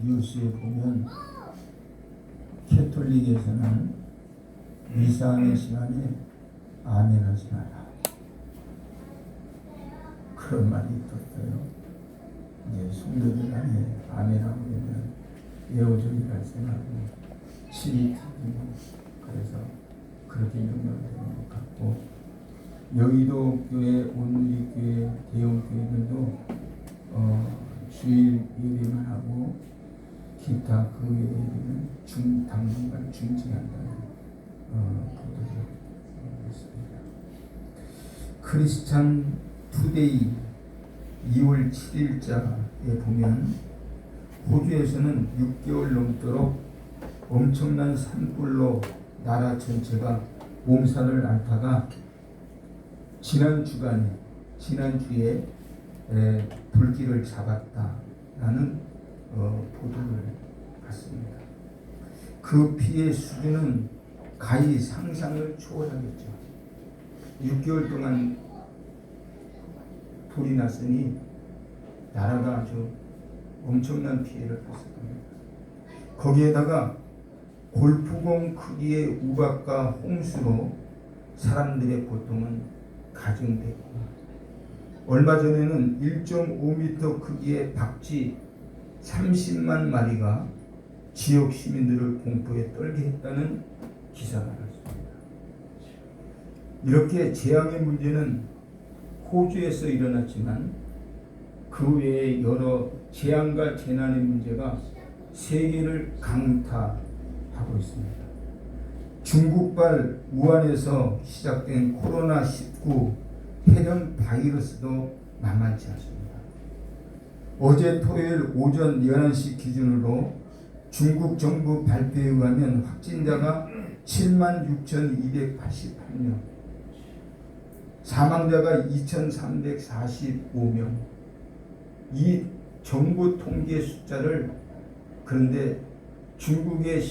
뉴스에 보면 캐톨릭에서는 미사하는 시간에 아멘하지 마라, 그런 말이 있었어요. 이제 성도들 간에 아멘하고 되면 예오절이 발생하고 침이 튀기고, 그래서 그렇게 영향되는 것 같고, 여의도 교회, 온누리교회, 대형교회들도 주일 예배만 하고 기타 그 외의 예배는 당분간 중지한다는 보도가 있습니다. 크리스찬 투데이 2월 7일자에 보면 호주에서는 6개월 넘도록 엄청난 산불로 나라 전체가 몸살을 앓다가 지난주에 불길을 잡았다라는 보도를 봤습니다. 그 피해 수준은 가히 상상을 초월하겠죠. 6개월 동안 불이 났으니 나라가 아주 엄청난 피해를 봤을 겁니다. 거기에다가 골프공 크기의 우박과 홍수로 사람들의 고통은 가중됐고, 얼마 전에는 1.5m 크기의 박쥐 30만 마리가 지역 시민들을 공포에 떨게 했다는 기사가 났습니다. 이렇게 재앙의 문제는 호주에서 일어났지만 그 외에 여러 재앙과 재난의 문제가 세계를 강타하고 있습니다. 중국발 우한에서 시작된 코로나19 폐렴 바이러스도 만만치 않습니다. 어제 토요일 오전 11시 기준으로 중국 정부 발표에 의하면 확진자가 76,288명, 사망자가 2,345명. 이 정부 통계 숫자를 그런데 중국의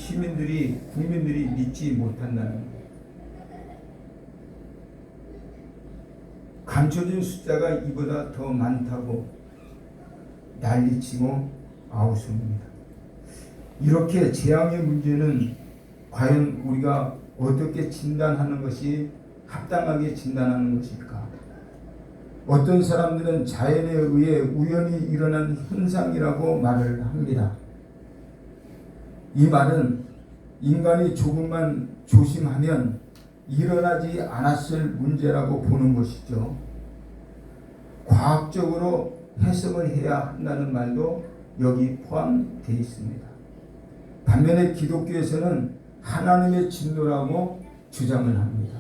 국민들이 믿지 못한다는 거예요. 감춰진 숫자가 이보다 더 많다고 난리치고 아우성입니다. 이렇게 재앙의 문제는 과연 우리가 어떻게 진단하는 것이 합당하게 진단하는 것일까? 어떤 사람들은 자연에 의해 우연히 일어난 현상이라고 말을 합니다. 이 말은 인간이 조금만 조심하면 일어나지 않았을 문제라고 보는 것이죠. 과학적으로 해석을 해야 한다는 말도 여기 포함되어 있습니다. 반면에 기독교에서는 하나님의 진노라고 주장을 합니다.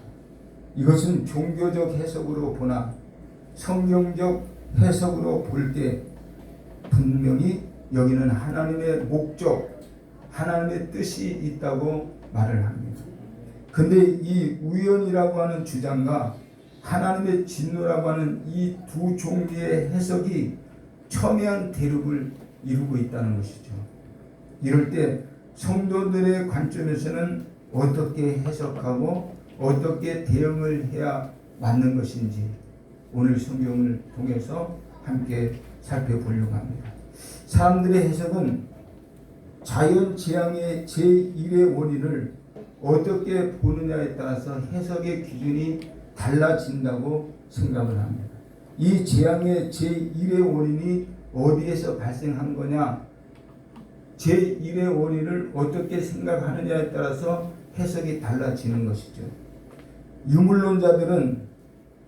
이것은 종교적 해석으로 보나 성경적 해석으로 볼 때 분명히 여기는 하나님의 목적, 하나님의 뜻이 있다고 말을 합니다. 근데 이 우연이라고 하는 주장과 하나님의 진노라고 하는 이 두 종류의 해석이 첨예한 대립을 이루고 있다는 것이죠. 이럴 때 성도들의 관점에서는 어떻게 해석하고 어떻게 대응을 해야 맞는 것인지 오늘 성경을 통해서 함께 살펴보려고 합니다. 사람들의 해석은 자연 재앙의 제1의 원인을 어떻게 보느냐에 따라서 해석의 기준이 달라진다고 생각을 합니다. 이 재앙의 제1의 원인이 어디에서 발생한 거냐, 제1의 원인을 어떻게 생각하느냐에 따라서 해석이 달라지는 것이죠. 유물론자들은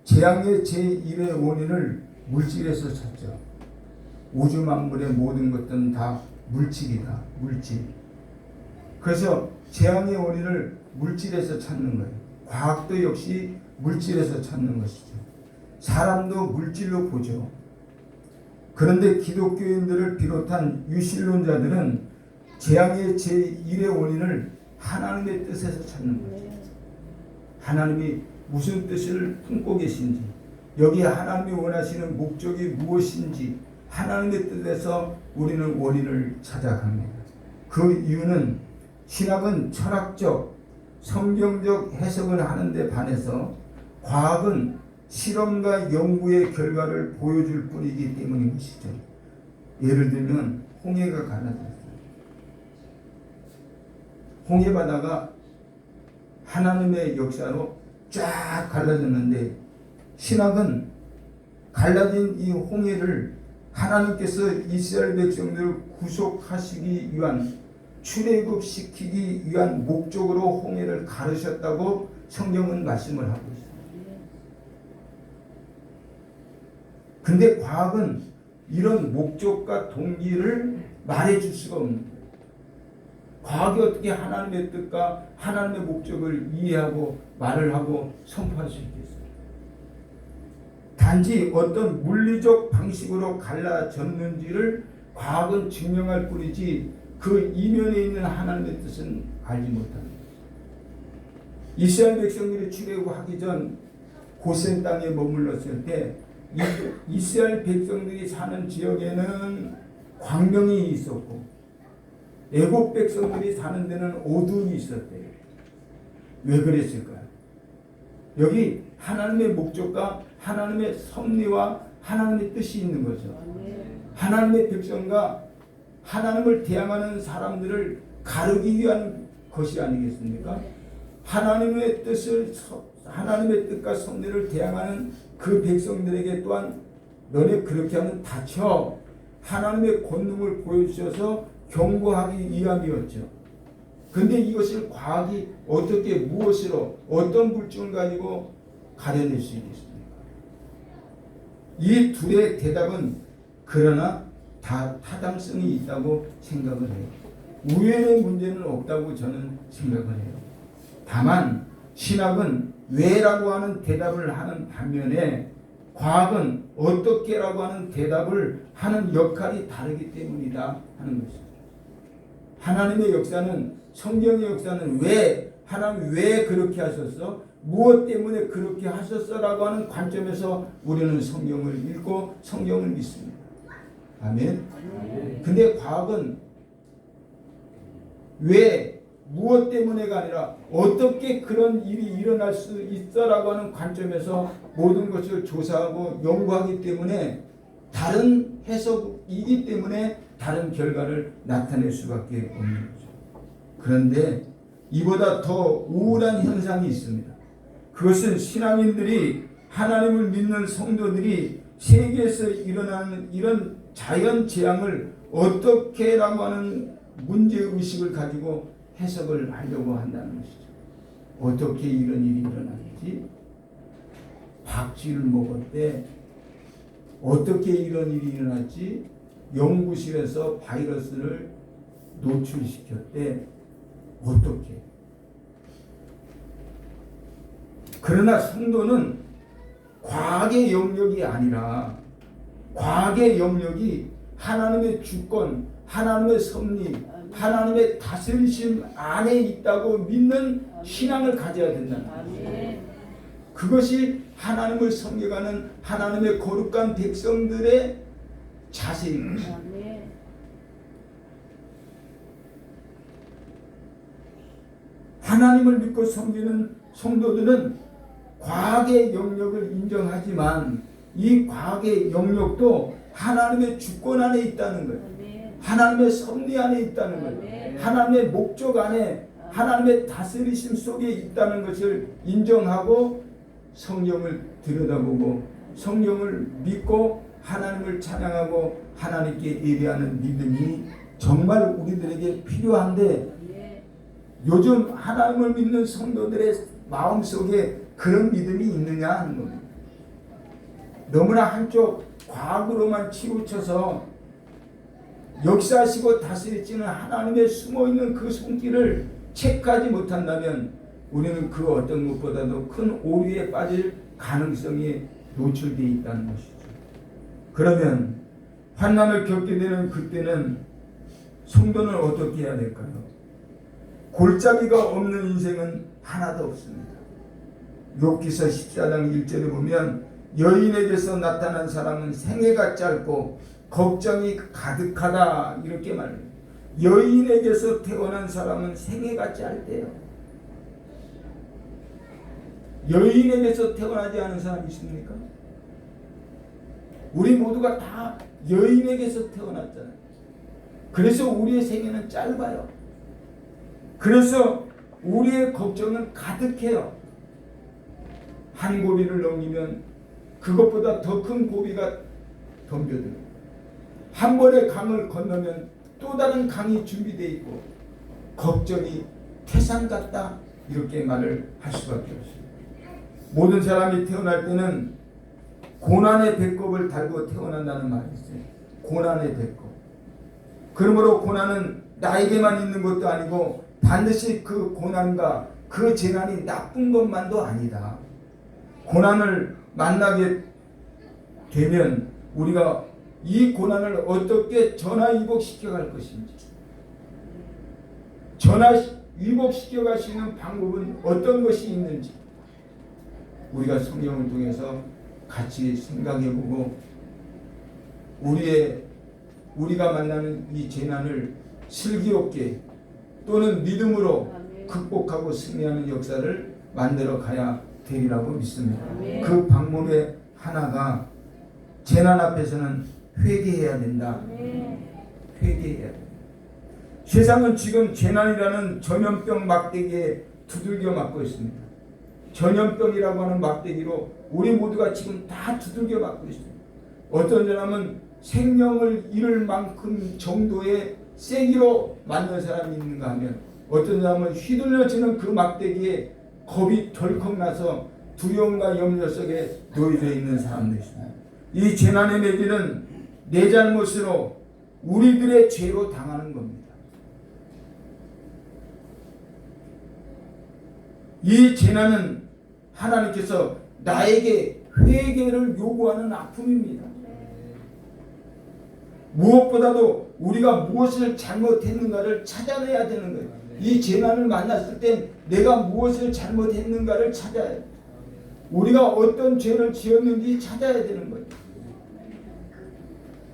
재앙의 제1의 원인을 물질에서 찾죠. 우주 만물의 모든 것들은 다 물질이다. 물질. 그래서 재앙의 원인을 물질에서 찾는 거예요. 과학도 역시 물질에서 찾는 것이죠. 사람도 물질로 보죠. 그런데 기독교인들을 비롯한 유실론자들은 재앙의 제1의 원인을 하나님의 뜻에서 찾는 거죠. 하나님이 무슨 뜻을 품고 계신지, 여기에 하나님이 원하시는 목적이 무엇인지 하나님의 뜻에서 우리는 원인을 찾아갑니다. 그 이유는 신학은 철학적, 성경적 해석을 하는데 반해서 과학은 실험과 연구의 결과를 보여줄 뿐이기 때문인 것이죠. 예를 들면 홍해가 갈라졌어요. 홍해 바다가 하나님의 역사로 쫙 갈라졌는데 신학은 갈라진 이 홍해를 하나님께서 이스라엘 백성들을 구속하시기 위한 출애굽시키기 위한 목적으로 홍해를 가르셨다고 성경은 말씀을 하고 있습니다. 근데 과학은 이런 목적과 동기를 말해줄 수가 없는 거예요. 과학이 어떻게 하나님의 뜻과 하나님의 목적을 이해하고 말을 하고 선포할 수 있겠어요? 단지 어떤 물리적 방식으로 갈라졌는지를 과학은 증명할 뿐이지 그 이면에 있는 하나님의 뜻은 알지 못합니다. 이스라엘 백성들이 출애굽하기 전 고센 땅에 머물렀을 때 이스라엘 백성들이 사는 지역에는 광명이 있었고 애국 백성들이 사는 데는 어둠이 있었대요. 왜 그랬을까요? 여기 하나님의 목적과 하나님의 섭리와 하나님의 뜻이 있는 거죠. 하나님의 백성과 하나님을 대항하는 사람들을 가르기 위한 것이 아니겠습니까? 하나님의 뜻과 섭리를 대항하는 그 백성들에게 또한 너네 그렇게 하면 다쳐 하나님의 권능을 보여주셔서 경고하기 위함이었죠. 근데 이것을 과학이 어떻게 무엇으로 어떤 물증을 가지고 가려낼 수 있겠습니까? 이 둘의 대답은 그러나 다 타당성이 있다고 생각을 해요. 우연의 문제는 없다고 저는 생각을 해요. 다만 신학은 왜라고 하는 대답을 하는 반면에 과학은 어떻게라고 하는 대답을 하는 역할이 다르기 때문이다 하는 것이죠. 하나님의 역사는 성경의 역사는 왜 하나님 왜 그렇게 하셨어? 무엇 때문에 그렇게 하셨어라고 하는 관점에서 우리는 성경을 읽고 성경을 믿습니다. 아멘. 근데 과학은 왜 무엇 때문에가 아니라 어떻게 그런 일이 일어날 수 있어라고 하는 관점에서 모든 것을 조사하고 연구하기 때문에 다른 해석이기 때문에 다른 결과를 나타낼 수밖에 없는 거죠. 그런데 이보다 더 우울한 현상이 있습니다. 그것은 신앙인들이 하나님을 믿는 성도들이 세계에서 일어나는 이런 자연 재앙을 어떻게라고 하는 문제의식을 가지고 해석을 하려고 한다는 것이죠. 어떻게 이런 일이 일어나는지, 박쥐를 먹었대, 어떻게 이런 일이 일어났지, 연구실에서 바이러스를 노출시켰대, 어떻게. 그러나 성도는 과학의 영역이 아니라 과학의 영역이 하나님의 주권, 하나님의 섭리, 하나님의 다스리심 안에 있다고 믿는 신앙을 가져야 된다는 거예요. 그것이 하나님을 섬겨가는 하나님의 거룩한 백성들의 자세입니다. 하나님을 믿고 섬기는 성도들은 과학의 영역을 인정하지만 이 과학의 영역도 하나님의 주권 안에 있다는 거예요. 하나님의 섭리 안에 있다는 거예요. 하나님의 목적 안에 하나님의 다스리심 속에 있다는 것을 인정하고 성경을 들여다보고 성경을 믿고 하나님을 찬양하고 하나님께 예배하는 믿음이 정말 우리들에게 필요한데 요즘 하나님을 믿는 성도들의 마음속에 그런 믿음이 있느냐 하는 겁니다. 너무나 한쪽 과학으로만 치우쳐서 역사하시고 다스리시는 하나님의 숨어있는 그 손길을 체크하지 못한다면 우리는 그 어떤 것보다도 큰 오류에 빠질 가능성이 노출되어 있다는 것이죠. 그러면 환난을 겪게 되는 그때는 성도는 어떻게 해야 될까요? 골짜기가 없는 인생은 하나도 없습니다. 욥기서 14장 1절에 보면 여인에게서 나타난 사람은 생애가 짧고 걱정이 가득하다 이렇게 말해요. 여인에게서 태어난 사람은 생애가 짧대요. 여인에게서 태어나지 않은 사람이 있습니까? 우리 모두가 다 여인에게서 태어났잖아요. 그래서 우리의 생애는 짧아요. 그래서 우리의 걱정은 가득해요. 한 고비를 넘기면 그것보다 더 큰 고비가 덤벼들고, 한 번의 강을 건너면 또 다른 강이 준비되어 있고, 걱정이 태산 같다, 이렇게 말을 할 수밖에 없습니다. 모든 사람이 태어날 때는 고난의 배꼽을 달고 태어난다는 말이 있어요. 고난의 배꼽. 그러므로 고난은 나에게만 있는 것도 아니고 반드시 그 고난과 그 재난이 나쁜 것만도 아니다. 고난을 만나게 되면 우리가 이 고난을 어떻게 전화위복시켜 갈 것인지, 전화위복시켜 갈 수 있는 방법은 어떤 것이 있는지 우리가 성경을 통해서 같이 생각해보고, 우리가 만나는 이 재난을 슬기롭게 또는 믿음으로 극복하고 승리하는 역사를 만들어 가야 되리라고 믿습니다. 그 방법의 하나가 재난 앞에서는 회개해야 된다. 회개해야 된다. 세상은 지금 재난이라는 전염병 막대기에 두들겨 맞고 있습니다. 전염병이라고 하는 막대기로 우리 모두가 지금 다 두들겨 맞고 있습니다. 어떤 사람은 생명을 잃을 만큼 정도의 세기로 맞는 사람이 있는가 하면, 어떤 사람은 휘둘려지는 그 막대기에 겁이 덜컥 나서 두려움과 염려 속에 놓여져 있는 사람도 있습니다. 이 재난의 매기는 내 잘못으로 우리들의 죄로 당하는 겁니다. 이 재난은 하나님께서 나에게 회개를 요구하는 아픔입니다. 무엇보다도 우리가 무엇을 잘못했는가를 찾아내야 되는 거예요. 이 재난을 만났을 때 내가 무엇을 잘못했는가를 찾아야 해요. 우리가 어떤 죄를 지었는지 찾아야 되는 거예요.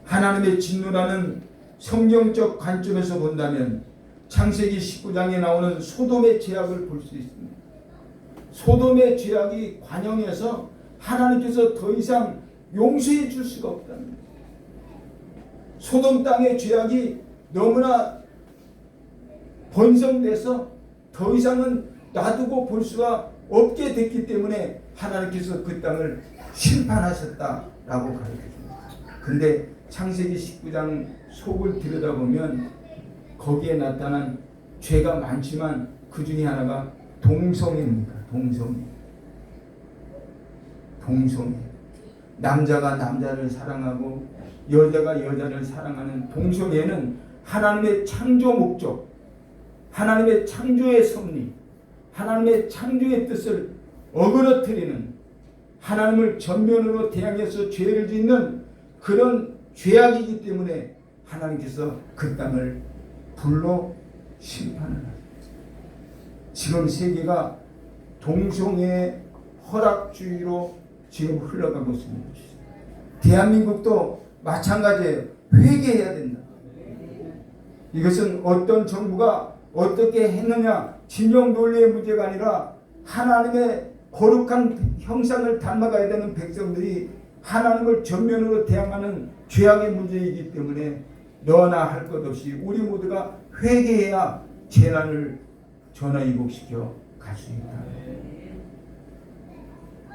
하나님의 진노라는 성경적 관점에서 본다면 창세기 19장에 나오는 소돔의 죄악을 볼 수 있습니다. 소돔의 죄악이 관영해서 하나님께서 더 이상 용서해 줄 수가 없다는 거예요. 소돔 땅의 죄악이 너무나 번성돼서 더 이상은 놔두고 볼 수가 없게 됐기 때문에 하나님께서 그 땅을 심판하셨다라고 가르쳐줍니다. 근데 창세기 19장 속을 들여다보면 거기에 나타난 죄가 많지만 그 중에 하나가 동성애입니다. 동성애. 남자가 남자를 사랑하고 여자가 여자를 사랑하는 동성애는 하나님의 창조 목적, 하나님의 창조의 섭리, 하나님의 창조의 뜻을 어그러뜨리는, 하나님을 전면으로 대항해서 죄를 짓는 그런 죄악이기 때문에 하나님께서 그 땅을 불로 심판을 하십니다. 지금 세계가 동성애 허락주의로 지금 흘러가고 있습니다. 대한민국도 마찬가지예요. 회개해야 된다. 이것은 어떤 정부가 어떻게 했느냐, 진영 논리의 문제가 아니라 하나님의 거룩한 형상을 닮아가야 되는 백성들이 하나님을 전면으로 대항하는 죄악의 문제이기 때문에 너나 할 것 없이 우리 모두가 회개해야 재난을 전화위복시켜 갈 수 있다.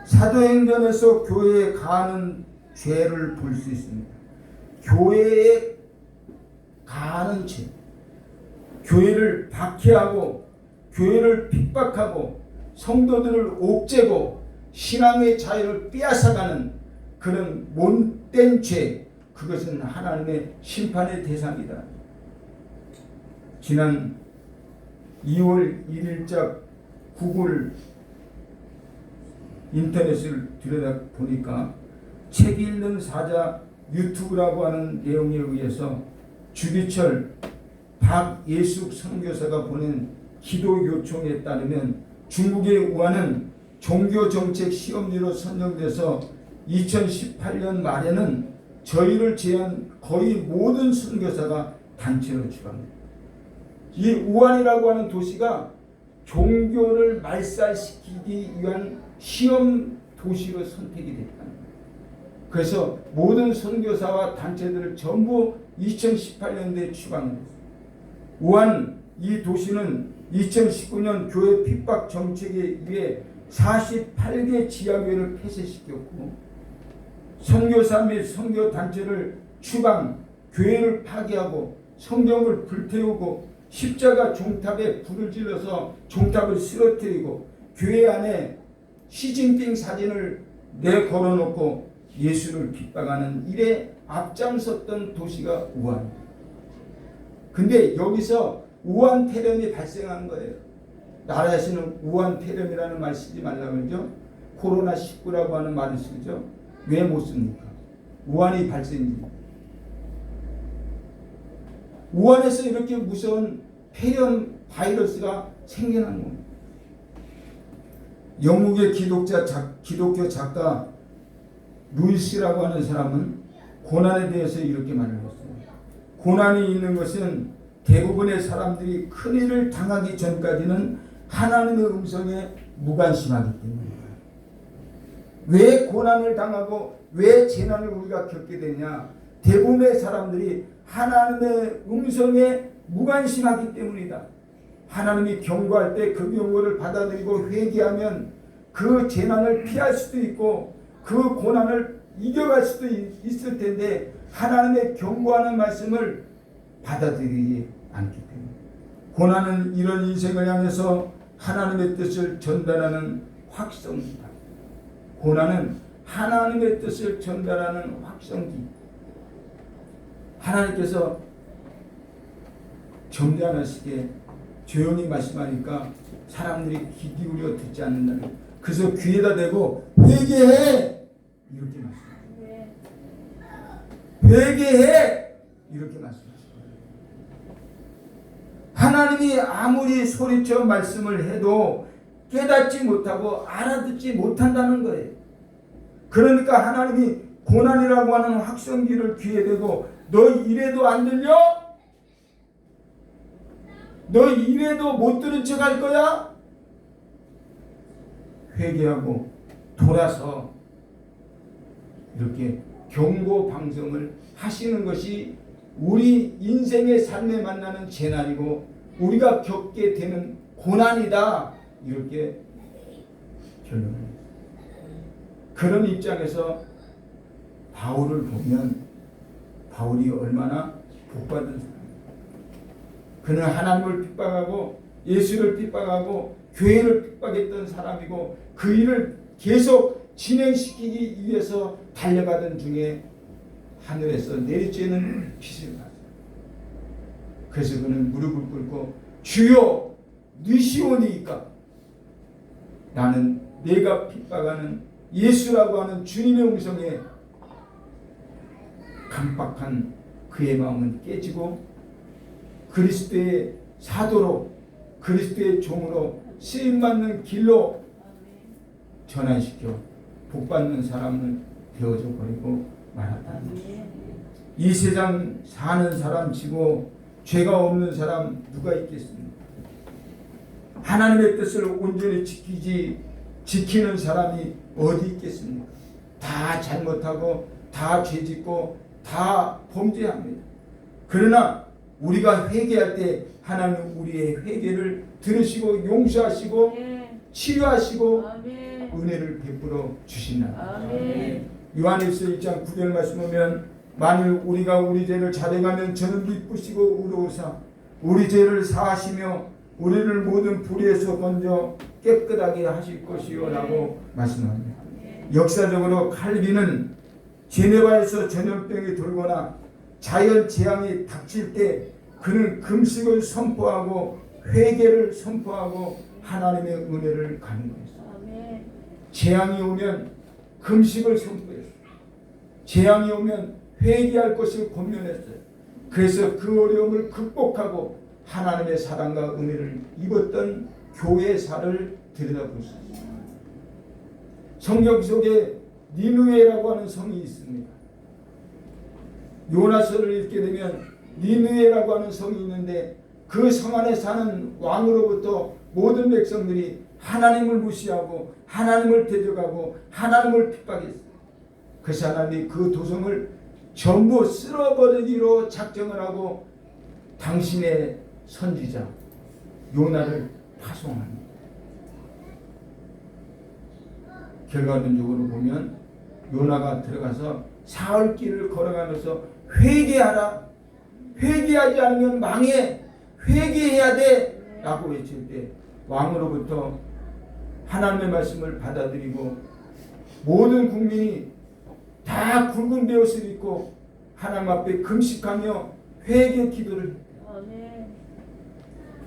사도행전에서 교회에 가하는 죄를 볼 수 있습니다. 교회에 가하는 죄, 교회를 박해하고 교회를 핍박하고 성도들을 옥죄고 신앙의 자유를 빼앗아가는 그런 못된 죄, 그것은 하나님의 심판의 대상이다. 지난 2월 1일자 구글 인터넷을 들여다보니까 책 읽는 사자 유튜브라고 하는 내용에 의해서 주기철 박예숙 선교사가 보낸 기도 요청에 따르면 중국의 우한은 종교정책 시험지로 선정돼서 2018년 말에는 저희를 제한 거의 모든 선교사가 단체로 출합니다. 이 우한이라고 하는 도시가 종교를 말살시키기 위한 시험 도시로 선택이 됐다는 거예요. 그래서 모든 선교사와 단체들을 전부 2018년도에 추방했어요. 우한 이 도시는 2019년 교회 핍박 정책에 의해 48개 지하교회를 폐쇄시켰고 선교사 및 선교단체를 추방, 교회를 파괴하고 성경을 불태우고 십자가 종탑에 불을 질러서 종탑을 쓰러뜨리고 교회 안에 시진핑 사진을 내걸어놓고 예수를 핍박하는 일에 앞장섰던 도시가 우한. 근데 여기서 우한 폐렴이 발생한 거예요. 나라에서는 우한 폐렴이라는 말 쓰지 말라고 그러죠. 코로나19라고 하는 말을 쓰죠. 왜 못 씁니까? 우한이 발생이. 우한에서 이렇게 무서운 폐렴 바이러스가 생겨난 겁니다. 영국의 기독교 작가 루이스라고 하는 사람은 고난에 대해서 이렇게 말을 했어요. 고난이 있는 것은 대부분의 사람들이 큰일을 당하기 전까지는 하나님의 음성에 무관심하기 때문이에요. 왜 고난을 당하고 왜 재난을 우리가 겪게 되냐? 대부분의 사람들이 하나님의 음성에 무관심하기 때문이다. 하나님이 경고할 때 그 경고를 받아들이고 회개하면 그 재난을 피할 수도 있고 그 고난을 이겨갈 수도 있을 텐데 하나님의 경고하는 말씀을 받아들이지 않기 때문에 고난은 이런 인생을 향해서 하나님의 뜻을 전달하는 확성기다. 고난은 하나님의 뜻을 전달하는 확성기. 하나님께서 점잖으시게 조용히 말씀하니까 사람들이 귀 기울여 듣지 않는다는. 그래서 귀에다 대고 회개해 이렇게 말씀하세요. 회개해 이렇게 말씀하세요. 하나님이 아무리 소리쳐 말씀을 해도 깨닫지 못하고 알아듣지 못한다는 거예요. 그러니까 하나님이 고난이라고 하는 확성기를 귀에 대고 너 이래도 안 들려? 너 이래도 못 들은 척 할 거야? 회개하고 돌아서 이렇게 경고 방송을 하시는 것이 우리 인생의 삶에 만나는 재난이고 우리가 겪게 되는 고난이다. 이렇게 결론을 해요. 그런 입장에서 바울을 보면 바울이 얼마나 복받은 사람이에요. 그는 하나님을 핍박하고 예수를 핍박하고 교회를 핍박했던 사람이고 그 일을 계속 진행시키기 위해서 달려가던 중에 하늘에서 내리쬐는 빛을 봤어요. 그래서 그는 무릎을 꿇고 주여 느시오니이까 나는 내가 핍박하는 예수라고 하는 주님의 음성에 강박한 그의 마음은 깨지고 그리스도의 사도로 그리스도의 종으로 쓰임받는 길로 전환시켜 복받는 사람을 되어져 버리고 말았다. 이 세상 사는 사람 치고 죄가 없는 사람 누가 있겠습니까? 하나님의 뜻을 온전히 지키는 사람이 어디 있겠습니까? 다 잘못하고 다 죄짓고 다 범죄합니다. 그러나 우리가 회개할 때 하나님은 우리의 회개를 들으시고 용서하시고 치유하시고 은혜를 베풀어 주시나. 요한일서 1장 9절 말씀 보면 만일 우리가 우리 죄를 자백하면 저는 기쁘시고 의로우사 우리 죄를 사하시며 우리를 모든 불의에서 건져 깨끗하게 하실 것이요 라고 말씀합니다. 역사적으로 칼빈은 제네바에서 전염병이 돌거나 자연 재앙이 닥칠 때 그는 금식을 선포하고 회개를 선포하고 하나님의 은혜를 간구했어요. 재앙이 오면 금식을 선포했어요. 재앙이 오면 회개할 것을 권면했어요. 그래서 그 어려움을 극복하고 하나님의 사랑과 은혜를 입었던 교회사를 들여다볼 수 있습니다. 성경 속에 니느웨라고 하는 성이 있습니다. 요나서를 읽게 되면 니느웨라고 하는 성이 있는데 그 성 안에 사는 왕으로부터 모든 백성들이 하나님을 무시하고 하나님을 대적하고 하나님을 핍박했어요. 그래서 하나님이 그 도성을 전부 쓸어버리기로 작정을 하고 당신의 선지자 요나를 파송합니다. 결과론적으로 보면 요나가 들어가서 사흘 길을 걸어가면서 회개하라, 회개하지 않으면 망해, 회개해야 돼 라고 외칠 때 왕으로부터 하나님의 말씀을 받아들이고 모든 국민이 다 굵은 베옷을 입고 하나님 앞에 금식하며 회개 기도를 해요.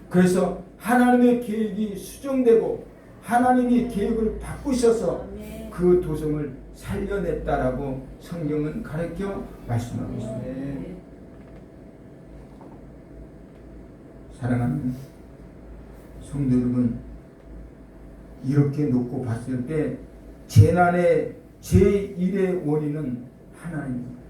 그래서 하나님의 계획이 수정되고 하나님이 계획을 바꾸셔서 그 도성을 살려냈다라고 성경은 가르쳐 말씀하고 있습니다. 사랑하는 성도 여러분, 이렇게 놓고 봤을 때 재난의 제1의 원인은 하나님입니다.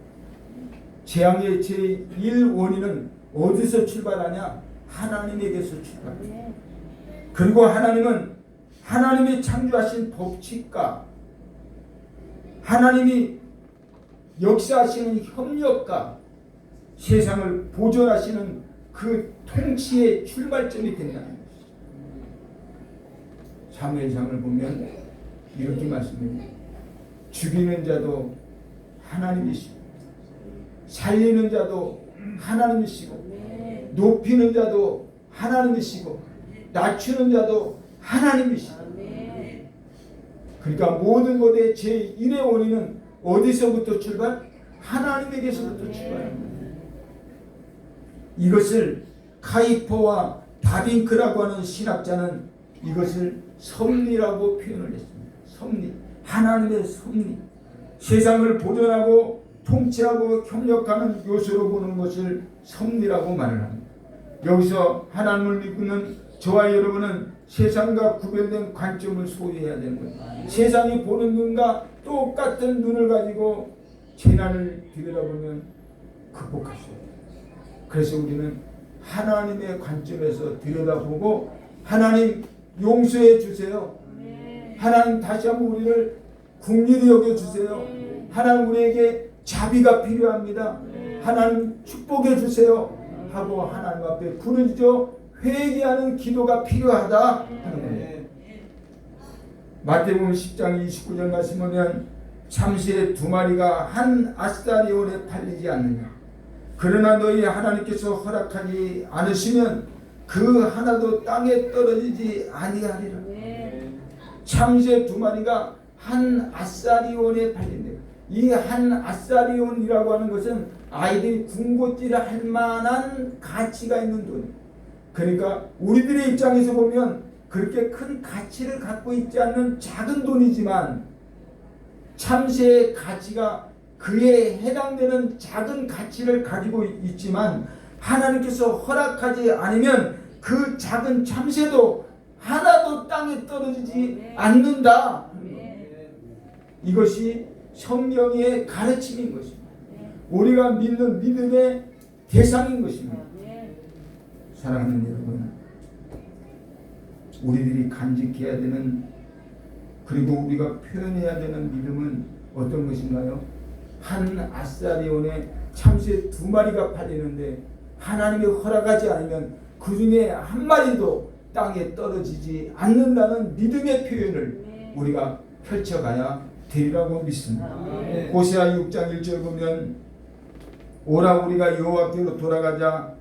재앙의 제1 원인은 어디서 출발하냐? 하나님에게서 출발합니다. 그리고 하나님은 하나님이 창조하신 법칙과 하나님이 역사하시는 협력과 세상을 보존하시는 그 통치의 출발점이 된다는 것이죠. 사무엘상을 보면 이렇게 말씀합니다. 죽이는 자도 하나님이시고 살리는 자도 하나님이시고 높이는 자도 하나님이시고 낮추는 자도 하나님이시고, 그러니까 모든 것의 제1의 원인은 어디서부터 출발? 하나님에게서부터 출발합니다. 이것을 카이퍼와 다빈크라고 하는 신학자는 이것을 섭리라고 표현을 했습니다. 섭리, 하나님의 섭리, 세상을 보존하고 통치하고 협력하는 요소로 보는 것을 섭리라고 말을 합니다. 여기서 하나님을 믿는 저와 여러분은 세상과 구별된 관점을 소유해야 되는 거예요. 세상이 보는 눈과 똑같은 눈을 가지고 재난을 들여다보면 극복할 수 있어요. 그래서 우리는 하나님의 관점에서 들여다보고 하나님 용서해 주세요. 하나님 다시 한번 우리를 긍휼히 여겨 주세요. 하나님 우리에게 자비가 필요합니다. 하나님 축복해 주세요 하고 하나님 앞에 부르짖어 회개하는 기도가 필요하다 하는 거예요. 마태복음 10장 29절 말씀 보면 참새 2마리가 한 아스타리온에 팔리지 않느냐. 그러나 너희 하나님께서 허락하지 않으시면 그 하나도 땅에 떨어지지 아니하리라. 참새 2마리가 한 아스타리온에 팔린다. 이 한 아스타리온이라고 하는 것은 아이들이 군것질을 할 만한 가치가 있는 돈. 그러니까 우리들의 입장에서 보면 그렇게 큰 가치를 갖고 있지 않는 작은 돈이지만 참새의 가치가 그에 해당되는 작은 가치를 가지고 있지만 하나님께서 허락하지 않으면 그 작은 참새도 하나도 땅에 떨어지지 않는다. 이것이 성경의 가르침인 것입니다. 우리가 믿는 믿음의 대상인 것입니다. 사랑하는 여러분, 우리들이 간직해야 되는 그리고 우리가 표현해야 되는 믿음은 어떤 것인가요? 한 아스타리온에 참새 2마리가 팔리는데 하나님이 허락하지 않으면 그 중에 한 마리도 땅에 떨어지지 않는다는 믿음의 표현을 우리가 펼쳐가야 되리라고 믿습니다. 호세아 6장 1절 보면 오라 우리가 여호와께로 돌아가자.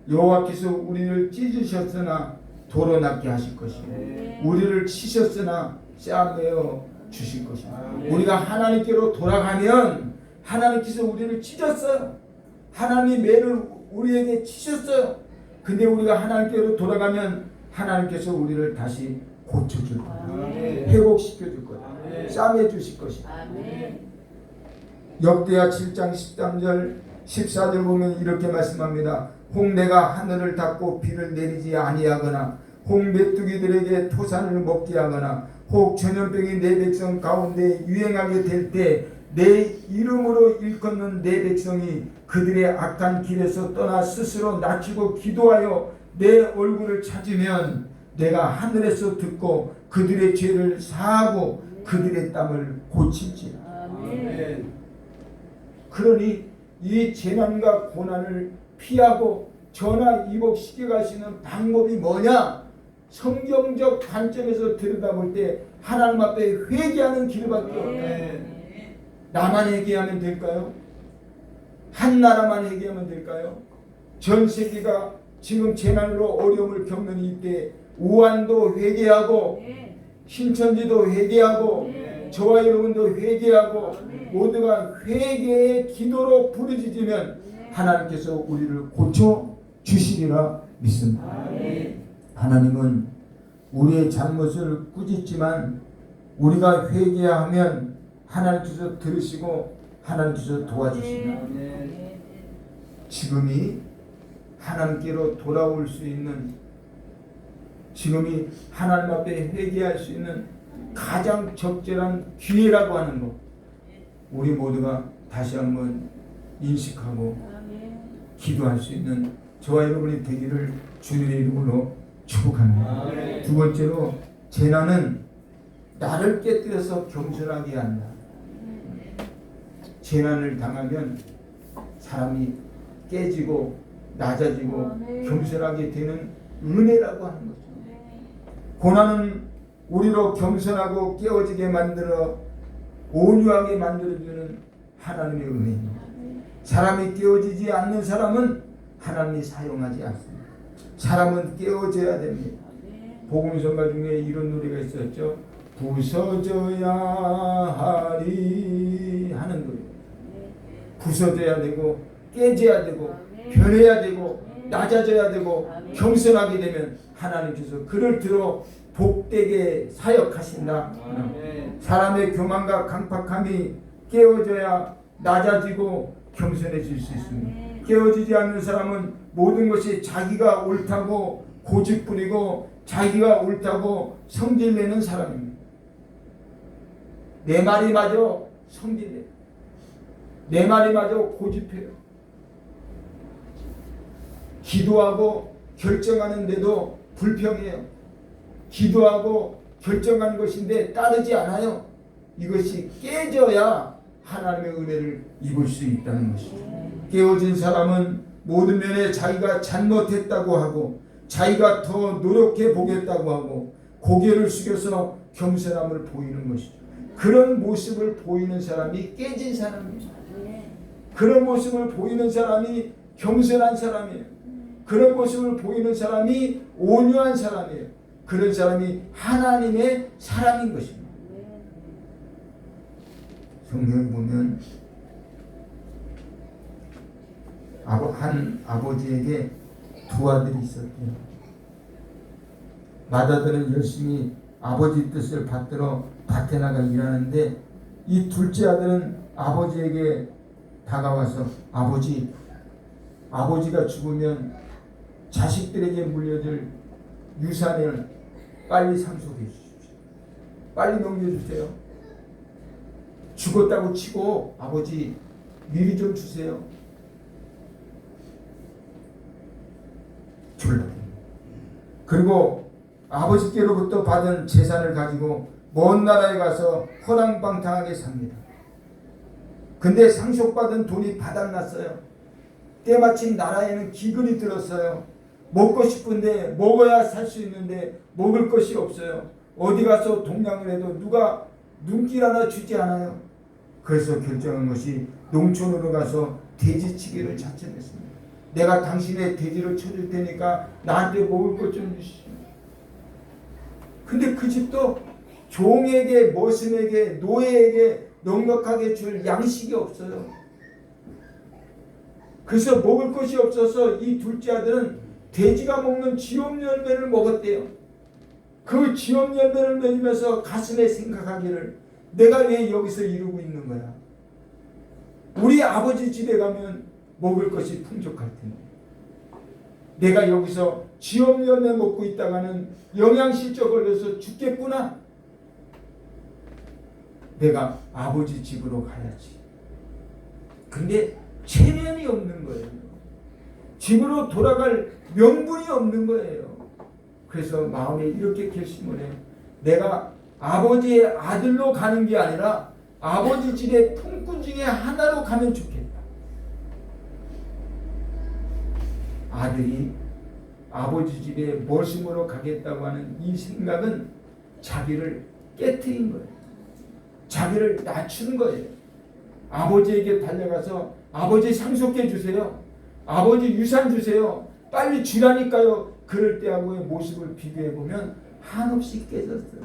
여호와께서 우리를 찢으셨으나 도로 낫게 하실 것이고 우리를 치셨으나 싸매어 주실 것입니다. 우리가 하나님께로 돌아가면 하나님께서 우리를 찢었어요. 하나님이 매를 우리에게 치셨어요. 근데 우리가 하나님께로 돌아가면 하나님께서 우리를 다시 고쳐줄 거예요. 회복시켜줄 거예요. 싸매 주실 것이에요. 역대하 7장 13절 14절 보면 이렇게 말씀합니다. 혹 내가 하늘을 닫고 비를 내리지 아니하거나 혹 메뚜기들에게 토산을 먹게 하거나 혹 전염병이 내 백성 가운데 유행하게 될 때 내 이름으로 일컫는 내 백성이 그들의 악한 길에서 떠나 스스로 낮추고 기도하여 내 얼굴을 찾으면 내가 하늘에서 듣고 그들의 죄를 사하고 그들의 땅을 고칠지라. 그러니 이 재난과 고난을 피하고 전화 이복시켜 가시는 방법이 뭐냐? 성경적 관점에서 들여다볼 때 하나님 앞에 회개하는 길밖에 없나요? 나만 회개하면 될까요? 한 나라만 회개하면 될까요? 전 세계가 지금 재난으로 어려움을 겪는 이때 우한도 회개하고 신천지도 회개하고 저와 여러분도 회개하고 모두가 회개의 기도로 부르짖으면 하나님께서 우리를 고쳐 주시리라 믿습니다. 하나님은 우리의 잘못을 꾸짖지만 우리가 회개하면 하나님께서 들으시고 하나님께서 도와주십니다. 지금이 하나님께로 돌아올 수 있는, 지금이 하나님 앞에 회개할 수 있는 가장 적절한 기회라고 하는 것, 우리 모두가 다시 한번 인식하고 기도할 수 있는 저와 여러분이 되기를 주님의 이름으로 축복합니다. 두 번째로, 재난은 나를 깨뜨려서 겸손하게 한다. 재난을 당하면 사람이 깨지고 낮아지고 겸손하게 되는 은혜라고 하는 거죠. 고난은 우리로 겸손하고 깨어지게 만들어 온유하게 만들어주는 하나님의 은혜입니다. 사람이 깨어지지 않는 사람은 하나님이 사용하지 않습니다. 사람은 깨어져야 됩니다. 복음성가 중에 이런 노래가 있었죠. 부서져야 하리 하는 노래. 부서져야 되고 깨져야 되고 변해야 되고 낮아져야 되고 겸손하게 되면 하나님께서 그를 들어 복되게 사역하신다. 사람의 교만과 강팍함이 깨어져야 낮아지고 겸손해질 수 있습니다. 깨어지지 않는 사람은 모든 것이 자기가 옳다고 고집부리고 자기가 옳다고 성질내는 사람입니다. 내 말이 맞아 성질내, 내 말이 맞아 고집해요. 기도하고 결정하는데도 불평해요. 기도하고 결정한 것인데 따르지 않아요. 이것이 깨져야 하나님의 은혜를 입을 수 있다는 것이죠. 깨어진 사람은 모든 면에 자기가 잘못했다고 하고 자기가 더 노력해 보겠다고 하고 고개를 숙여서 겸손함을 보이는 것이죠. 그런 모습을 보이는 사람이 깨진 사람입니다. 그런 모습을 보이는 사람이 겸손한 사람이에요. 그런 모습을 보이는 사람이 온유한 사람이에요. 그런 사람이 하나님의 사람인 것입니다. 성경에 보면 한 아버지에게 두 아들이 있었대요. 맏아들은 열심히 아버지 뜻을 받들어 밭에 나가 일하는데 이 둘째 아들은 아버지에게 다가와서 아버지가 죽으면 자식들에게 물려줄 유산을 빨리 상속해 주십시오. 빨리 넘겨주세요. 죽었다고 치고 아버지 미리 좀 주세요. 졸라. 그리고 아버지께로부터 받은 재산을 가지고 먼 나라에 가서 허랑방탕하게 삽니다. 근데 상속받은 돈이 바닥났어요. 때마침 나라에는 기근이 들었어요. 먹고 싶은데 먹어야 살 수 있는데 먹을 것이 없어요. 어디 가서 동냥을 해도 누가 눈길 하나 주지 않아요. 그래서 결정한 것이 농촌으로 가서 돼지치기를 작정했습니다. 내가 당신의 돼지를 쳐줄 테니까 나한테 먹을 것 좀 주시오. 근데 그 집도 종에게, 머슴에게, 노예에게 넉넉하게 줄 양식이 없어요. 그래서 먹을 것이 없어서 이 둘째 아들은 돼지가 먹는 지엄 열매를 먹었대요. 그 지엄 열매를 먹으면서 가슴에 생각하기를 내가 왜 여기서 이러고 있는 거야. 우리 아버지 집에 가면 먹을 것이 풍족할 텐데 내가 여기서 지엄 열매 먹고 있다가는 영양실조 걸려서 죽겠구나. 내가 아버지 집으로 가야지. 근데 체면이 없는 거예요. 집으로 돌아갈 명분이 없는 거예요. 그래서 마음에 이렇게 결심을 해요. 내가 아버지의 아들로 가는 게 아니라 아버지 집의 품꾼 중에 하나로 가면 좋겠다. 아버지 집에 머슴으로 가겠다고 하는 이 생각은 자기를 깨트린 거예요. 자기를 낮추는 거예요. 아버지에게 달려가서 아버지 상속해 주세요. 아버지 유산 주세요. 빨리 주라니까요. 그럴 때하고의 모습을 비교해 보면 한없이 깨졌어요.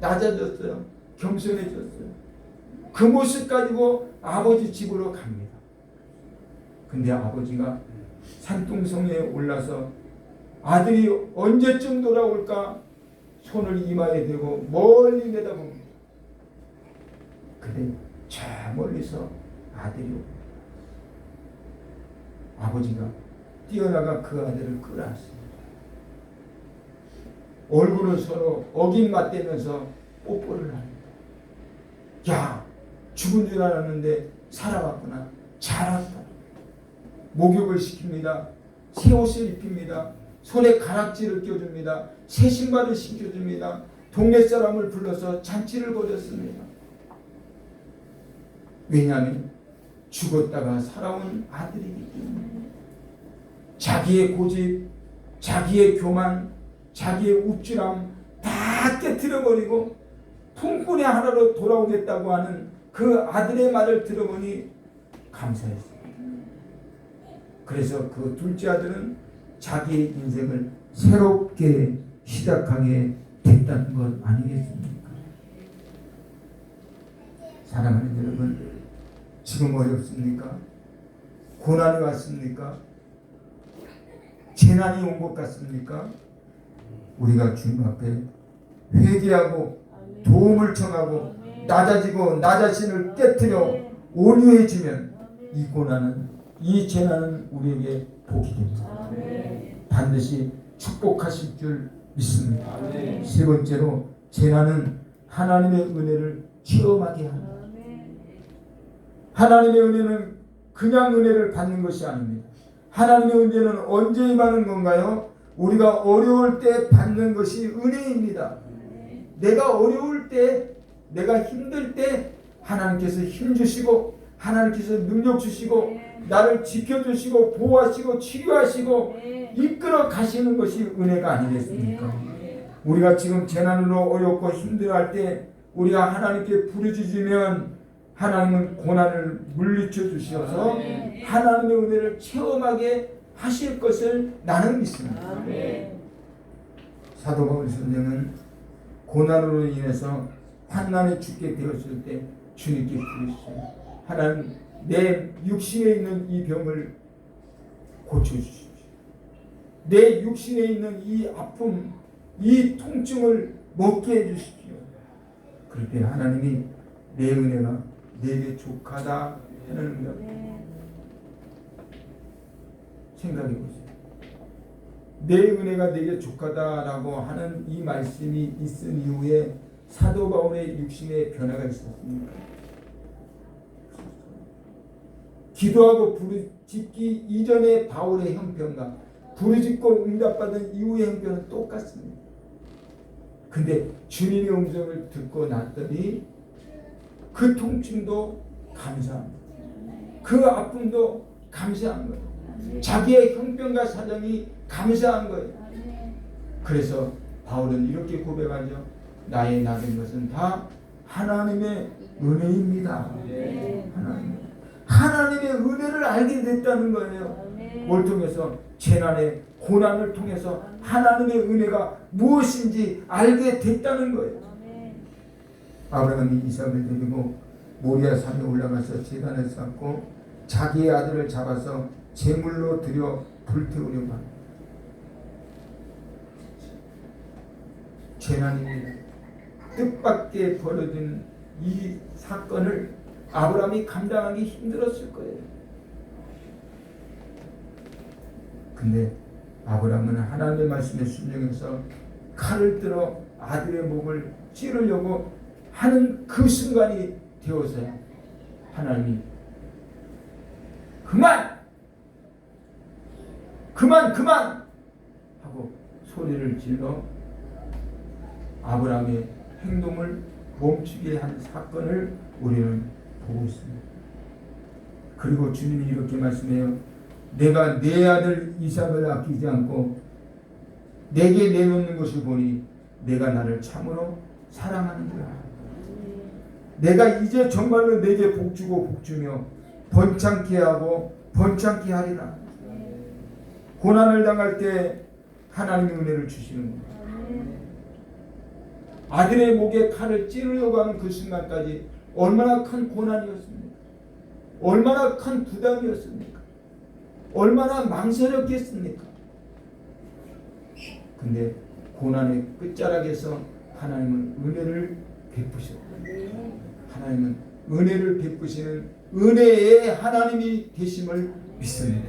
낮아졌어요. 겸손해졌어요. 그 모습 가지고 아버지 집으로 갑니다. 근데 아버지가 산둥성에 올라서 아들이 언제쯤 돌아올까 손을 이마에 대고 멀리 내다봅니다. 근데 저 멀리서 아들이 옵니다. 아버지가 뛰어나가 그 아들을 끌어안습니다. 얼굴을 서로 어긴 맞대면서 뽀뽀를 합니다. 야, 죽은 줄 알았는데 살아왔구나. 잘 왔다. 목욕을 시킵니다. 새 옷을 입힙니다. 손에 가락지를 껴줍니다. 새 신발을 신겨줍니다. 동네 사람을 불러서 잔치를 벌였습니다. 왜냐하면 죽었다가 살아온 아들이기 때문에 자기의 고집, 자기의 교만, 자기의 우쭐함 다 깨트려버리고 품꾼의 하나로 돌아오겠다고 하는 그 아들의 말을 들어보니 감사했습니다. 그래서 그 둘째 아들은 자기의 인생을 새롭게 시작하게 됐다는 것 아니겠습니까? 사랑하는 여러분, 지금 어렵습니까? 고난이 왔습니까? 재난이 온 것 같습니까? 우리가 주님 앞에 회개하고 도움을 청하고 낮아지고 나 자신을 깨트려 온유해지면 이 고난은, 이 재난은 우리에게 복이 됩니다. 반드시 축복하실 줄 믿습니다. 세 번째로, 재난은 하나님의 은혜를 체험하게 합니다. 하나님의 은혜는 그냥 은혜를 받는 것이 아닙니다. 하나님의 은혜는 언제 임하는 건가요? 우리가 어려울 때 받는 것이 은혜입니다. 내가 어려울 때, 내가 힘들 때 하나님께서 힘 주시고 하나님께서 능력 주시고 나를 지켜주시고 보호하시고 치료하시고 이끌어 가시는 것이 은혜가 아니겠습니까? 우리가 지금 재난으로 어렵고 힘들어할 때 우리가 하나님께 부르짖으면 하나님은 고난을 물리쳐 주셔서 하나님의 은혜를 체험하게 하실 것을 나는 믿습니다. 사도 바울 선생은 고난으로 인해서 환난에 죽게 되었을 때 주님께 부르시죠. 하나님, 내 육신에 있는 이 병을 고쳐주십시오. 내 육신에 있는 이 아픔, 이 통증을 먹게 해주십시오. 그럴 때 하나님이 내 은혜가 내게 족하다 하는 의미가 생각해 보세요. 내 은혜가 내게 족하다라고 하는 이 말씀이 있은 이후에 사도 바울의 육신에 변화가 있었습니까? 기도하고 부르짖기 이전의 바울의 형편과 부르짖고 응답받은 이후의 형편은 똑같습니다. 근데 주님의 음성을 듣고 났더니 그 통증도 감사합니다. 그 아픔도 감사한 거예요. 자기의 형편과 사정이 감사한 거예요. 그래서 바울은 이렇게 고백하죠. 나의 나된 것은 다 하나님의 은혜입니다. 하나님의 은혜를 알게 됐다는 거예요. 뭘 통해서? 재난의 고난을 통해서 하나님의 은혜가 무엇인지 알게 됐다는 거예요. 아브라함이 이삭을 데리고 모리아 산에 올라가서 제단을 쌓고 자기의 아들을 잡아서 제물로 드려 불태우려고 합니다. 재난입니다. 뜻밖의 벌어진 이 사건을 아브라함이 감당하기 힘들었을 거예요. 근데 아브라함은 하나님의 말씀에 순종해서 칼을 들어 아들의 목을 찌르려고 하는 그 순간이 되어서야 하나님이 그만 하고 소리를 질러 아브라함의 행동을 멈추게 한 사건을 우리는 보고 있습니다. 그리고 주님이 이렇게 말씀해요. 내가 내 아들 이삭을 아끼지 않고 내게 내놓는 것을 보니 내가 나를 참으로 사랑하는구나. 내가 이제 정말로 내게 복주고 복주며 번창케 하고 번창케 하리라. 고난을 당할 때 하나님의 은혜를 주시는구나. 아들의 목에 칼을 찌르려고 하는 그 순간까지 얼마나 큰 고난이었습니까? 얼마나 큰 부담이었습니까? 얼마나 망설였겠습니까? 근데 고난의 끝자락에서 하나님은 은혜를 베푸셨다. 하나님은 은혜를 베푸시는 은혜의 하나님이 계심을 믿습니다.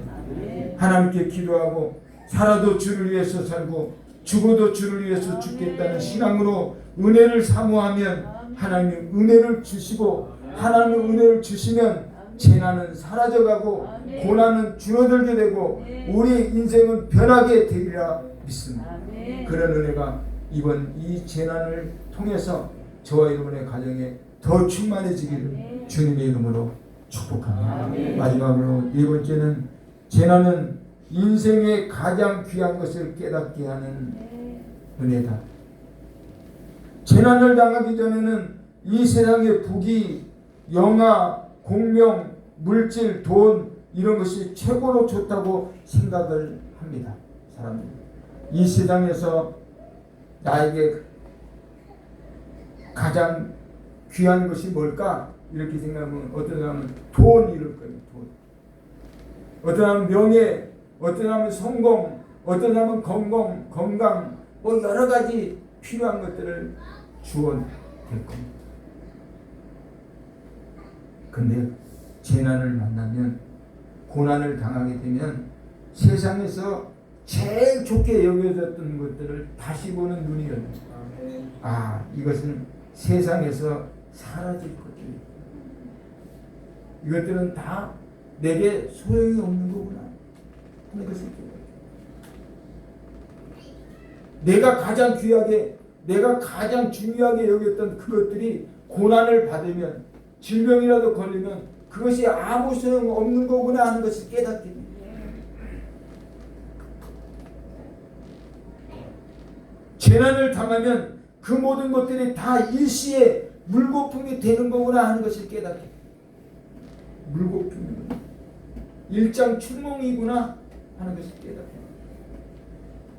하나님께 기도하고 살아도 주를 위해서 살고 죽어도 주를 위해서 죽겠다는 신앙으로 은혜를 사모하면 하나님이 은혜를 주시고, 하나님의 은혜를 주시면 재난은 사라져가고 고난은 줄어들게 되고 우리 인생은 변하게 되리라 믿습니다. 그런 은혜가 이번 이 재난을 통해서 저와 여러분의 가정에 더 충만해지기를 주님의 이름으로 축복합니다. 마지막으로 네 번째는, 재난은 인생의 가장 귀한 것을 깨닫게 하는 은혜다. 재난을 당하기 전에는 이 세상의 부귀, 영화, 공명, 물질, 돈 이런 것이 최고로 좋다고 생각을 합니다. 사람들이 이 세상에서 나에게 가장 귀한 것이 뭘까? 이렇게 생각하면 어떤 사람은 돈 이럴 거예요. 돈. 어떤 사람은 명예, 어떤 사람은 성공, 어떤 사람은 건강, 뭐 여러 가지 필요한 것들을 주어낼 겁니다. 근데 재난을 만나면, 고난을 당하게 되면 세상에서 제일 좋게 여겨졌던 것들을 다시 보는 눈이 열립니다. 아, 이것은 세상에서 사라질 것들이다. 이것들은 다 내게 소용이 없는 거구나 하는 것을 내가 가장 귀하게, 내가 가장 중요하게 여겼던 그것들이 고난을 받으면, 질병이라도 걸리면 그것이 아무 소용 없는 거구나 하는 것을 깨닫게 됩니다. 재난을 당하면 그 모든 것들이 다 일시에 물거품이 되는 거구나 하는 것을 깨닫게 됩니다. 물거품이구나, 일장춘몽이구나 하는 것을 깨닫게 됩니다.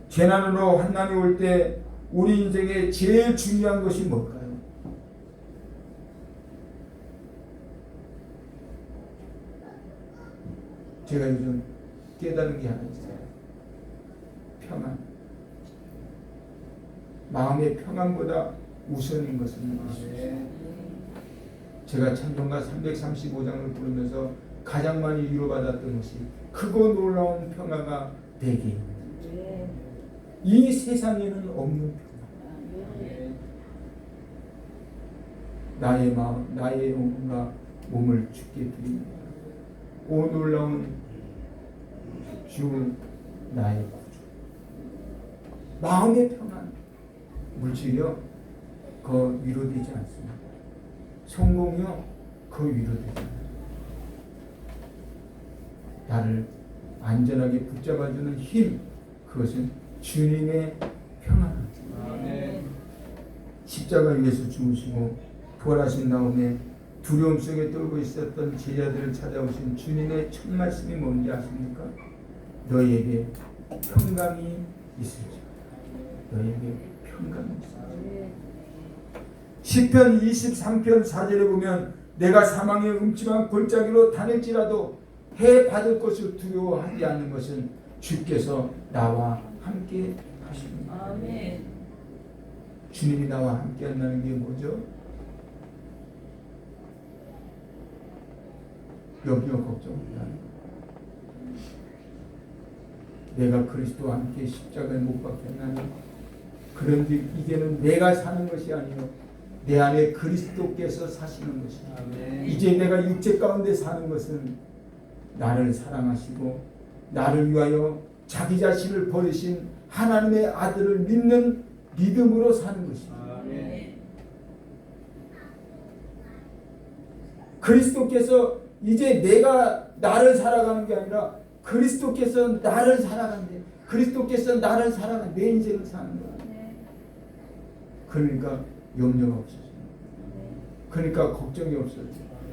재난으로 환난이 올 때 우리 인생에 제일 중요한 것이 뭘까요? 제가 요즘 깨달은 게 하나 있어요. 평안. 마음의 평안보다 우선인 것은 무엇이죠? 제가 찬송가 335장을 부르면서 가장 많이 위로받았던 것이 크고 놀라운 평화가 되기입니다. 이 세상에는 없는 평화. 나의 마음, 나의 영혼과 몸을 주께 드립니다. 오 놀라운 주 나의 구주. 마음의 평안, 물질이요 그 위로되지 않습니다. 성공이요 그 위로되지 않습니다. 나를 안전하게 붙잡아주는 힘, 그것은 주님의 평안입니다. 십자가 위에서 죽으시고 부활하신 다음에 두려움 속에 떨고 있었던 제자들을 찾아오신 주님의 첫 말씀이 뭔지 아십니까? 너희에게 평강이 있을지어다. 너희에게 평강이 있을지어다. 시편 23편 4절에 보면 내가 사망의 음침한 골짜기로 다닐지라도 해 받을 것을 두려워하지 않는 것은 주께서 나와 함께 하십니다. 아멘. 주님이 나와 함께 한다는 게 뭐죠? 염려 걱정 못하는 것. 내가 그리스도와 함께 십자가에 못 박혔나니 그런데 이제는 내가 사는 것이 아니요 내 안에 그리스도께서 사시는 것이다. 이제 내가 육체 가운데 사는 것은 나를 사랑하시고 나를 위하여 자기 자신을 버리신 하나님의 아들을 믿는 믿음으로 사는 것입니다. 그리스도께서 이제 내가 나를 살아가는 게 아니라 그리스도께서 나를 살아가는데 그리스도께서 나를 사랑한 내 인생을 사는 거야. 그러니까 염려가 없어져. 그러니까 걱정이 없어져.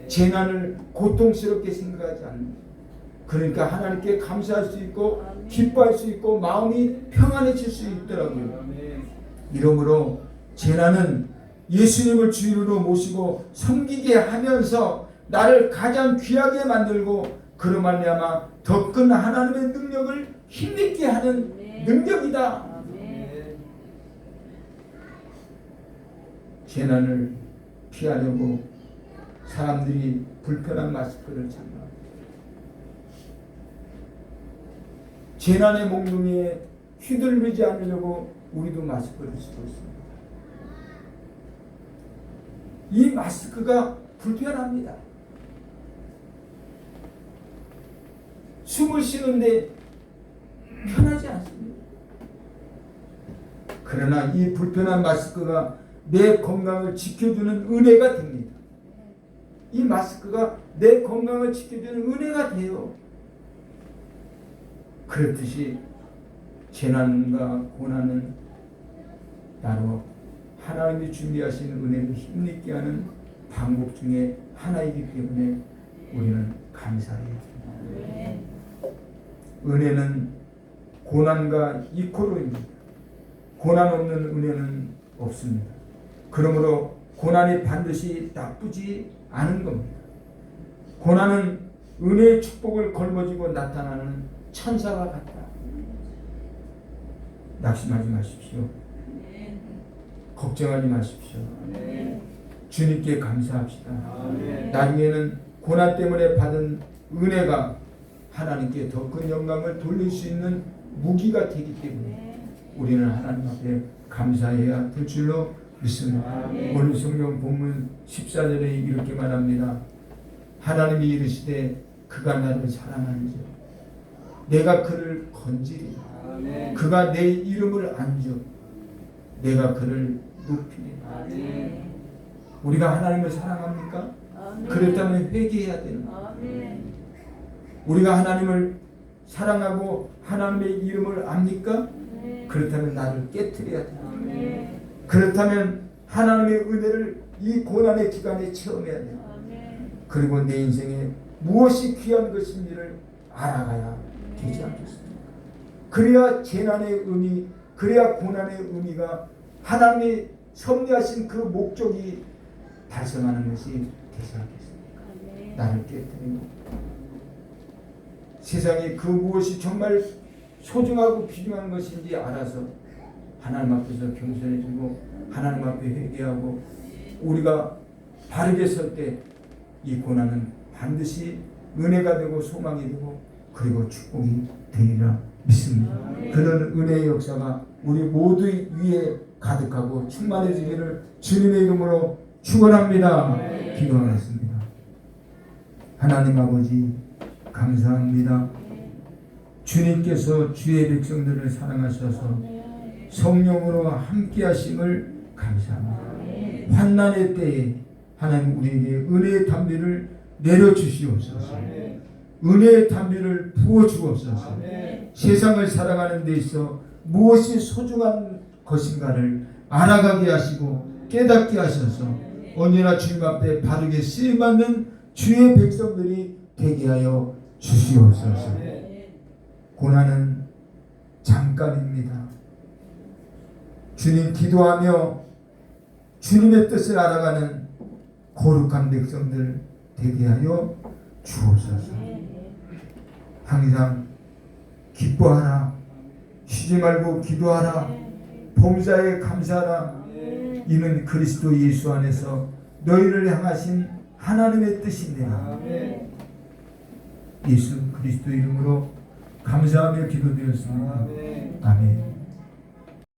재난을 고통스럽게 생각하지 않는. 그러니까 하나님께 감사할 수 있고 기뻐할 수 있고 마음이 평안해질 수 있더라고요. 이러므로 재난은 예수님을 주인으로 모시고 섬기게 하면서 나를 가장 귀하게 만들고 그로 말미암아 더 큰 하나님의 능력을 힘있게 하는 능력이다. 재난을 피하려고 사람들이 불편한 마스크를 착용합니다. 재난의 몽둥이에 휘둘리지 않으려고 우리도 마스크를 쓰고 있습니다. 이 마스크가 불편합니다. 숨을 쉬는데 편하지 않습니다. 그러나 이 불편한 마스크가 내 건강을 지켜주는 은혜가 됩니다. 이 마스크가 내 건강을 지켜주는 은혜가 돼요. 그렇듯이 재난과 고난은 나로 하나님이 준비하신 은혜를 힘있게 하는 방법 중에 하나이기 때문에 우리는 감사해야 합니다. 은혜는 고난과 이코로입니다. 고난 없는 은혜는 없습니다. 그러므로 고난이 반드시 나쁘지 않은 겁니다. 고난은 은혜의 축복을 걸머쥐고 나타나는 천사와 같다. 낙심하지 마십시오. 걱정하지 마십시오. 주님께 감사합시다. 나중에는 고난 때문에 받은 은혜가 하나님께 더 큰 영광을 돌릴 수 있는 무기가 되기 때문에 우리는 하나님 앞에 감사해야 될 줄로 믿습니다. 오늘 성경 본문 14절에 이렇게 말합니다. 하나님이 이르시되 그가 나를 사랑하는지 내가 그를 건지리 그가 내 이름을 안죠 내가 그를 높이리. 우리가 하나님을 사랑합니까? 그렇다면 회개해야 되는 거예요. 우리가 하나님을 사랑하고 하나님의 이름을 압니까? 그렇다면 나를 깨트려야 돼요. 그렇다면 하나님의 은혜를 이 고난의 기간에 체험해야 돼요. 그리고 내 인생에 무엇이 귀한 것인지를 알아가야 되지 않겠습니까? 그래야 재난의 의미, 그래야 고난의 의미가 하나님이 섭리하신 그 목적이 달성하는 것이 되지 않겠습니까? 나를 깨뜨리고 세상에 그 무엇이 정말 소중하고 귀중한 것인지 알아서 하나님 앞에서 겸손해지고 하나님 앞에 회개하고 우리가 바르게 설 때 이 고난은 반드시 은혜가 되고 소망이 되고 그리고 축복이 되리라 믿습니다. 그런 은혜의 역사가 우리 모두 위에 가득하고 충만해지기를 주님의 이름으로 축원합니다. 기도하겠습니다. 하나님 아버지 감사합니다. 주님께서 주의 백성들을 사랑하셔서 성령으로 함께 하심을 감사합니다. 환난의 때에 하나님 우리에게 은혜의 담비를 내려주시옵소서. 은혜의 담비를 부어주옵소서. 세상을 살아가는 데 있어 무엇이 소중한 것인가를 알아가게 하시고 깨닫게 하셔서 언제나 주님 앞에 바르게 쓰임받는 주의 백성들이 되게 하여 주시옵소서. 고난은 잠깐입니다. 주님 기도하며 주님의 뜻을 알아가는 거룩한 백성들 되게 하여 주옵소서. 항상 기뻐하라. 쉬지 말고 기도하라. 범사에 감사하라. 이는 그리스도 예수 안에서 너희를 향하신 하나님의 뜻이니라. 예수 그리스도 이름으로 감사하며 기도드렸습니다. 아멘.